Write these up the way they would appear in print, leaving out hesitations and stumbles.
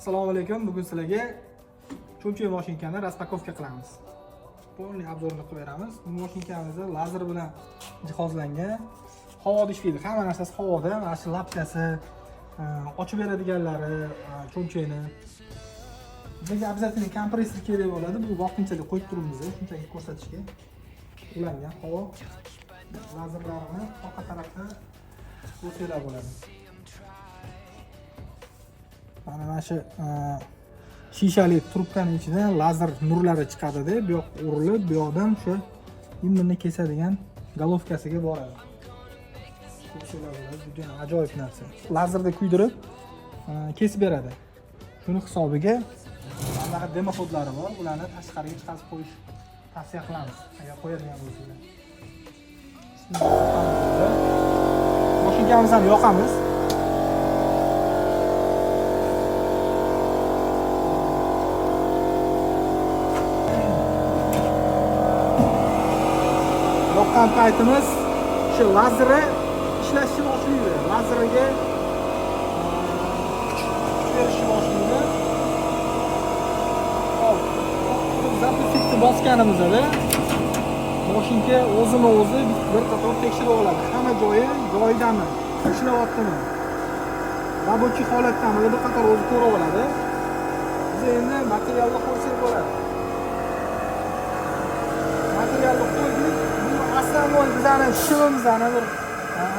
Assalomu alaykum. Bugun sizlarga cho'mchak mashinkani raspakovka qilamiz. Полный obzorini qilib beramiz. Bu mashinkamiz lazer bilan jihozlangan. Havo dishlaydi. Hamma narsasi havoda. Mana shu lapkasi, ochib beradiganlari, cho'mchakni. Bizga обязательно kompressor kerak bo'ladi. Bu vaqtinchalik qo'yib turibmiz, shunchaki ko'rsatishga. Ulangan havo lazerlarini orqa tarafda o'tira bo'ladi. Mana shu shishali trubkaning ichidan lazer nurlari chiqadi-da, bu yoq urilib, bu yoqdan shu immunni kesadigan golovkasiga boradi. Juda ajoyib narsa. Lazerda kuydirib kesib beradi. Shuni hisobiga bunaqa demoxodlari bor, ularni tashqariga chiqarib qo'yish tavsiya qilamiz, agar qo'yadigan bo'lsanglar. Mashinkamizni ham yoqamiz. Yoqqan paytimiz shu lazerni ishlashni boshlaydi. Lazerga kuch berishni boshlaydi. Hop, zapustikni bosganimizda mashinka o'zini-o'zi bir qator tekshirib oladi. Hamma joyi joyidami, ishlayaptimi, rabochiy holatdami, bir qator o'zi ko'rib oladi. Biz endi materialni qo'ysak bo'ladi. Materialni qo'ydik. Основной bizning shimimizdan bir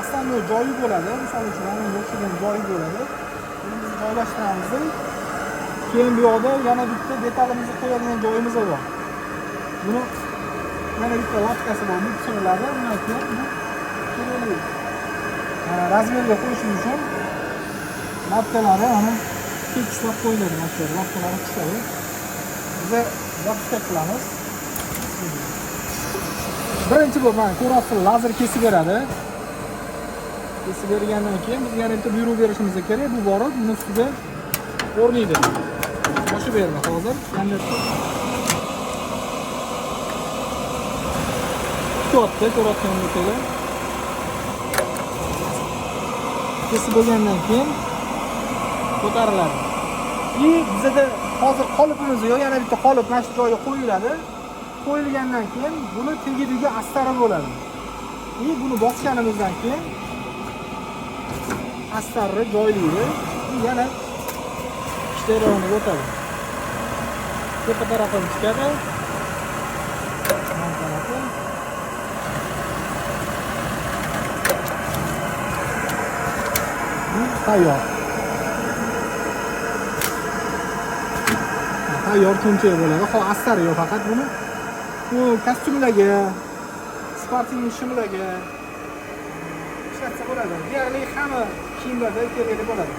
основной joyi bo'ladi. Misol uchun mana yo'qsigan joyi bo'ladi. Buni biz joylashtiramiz. Keyin bu yoqda yana bitta detalimizni qo'yadigan joyimiz bor. Buni yana bitta lapkasi bor. Bu tushuniladi. Bundan keyin bu kerakli razmerga qo'yish uchun lapkalari ana tekislab qo'yiladi. Mana shu lapkalari tushadi. Biz zapska qilamiz. Birinchi bu mana ko'rasiz, lazer kesib beradi. Kesib bergandan keyin biz yana bitta buyruq berishimiz kerak. Bu borib buni ustiga o'rnaydi. Qo'shib berdi hozir. Endi ko'rdi, ko'rayotganingizdek. Kesib bo'lgandan keyin ko'tariladi. Bizda hozir qolipimiz yo'q, yana bitta qolip mana shu joyga qo'yiladi. Qo'yilgandan keyin buni tegi astari bo'ladi. Buni bosganimizdan keyin astarni joylaydi. Yana ishlayveradi, o'tadi. Tepa tarafini chiqadi. Mana tarafi. Tayyor. Tayyor cho'mchak bo'ladi. Hozir astari yo'q, faqat buni bu kostyumlarga, sportning shimlarga ishlatsa bo'ladi. Deyarli hamma kiyimlarda kerakli bo'ladi.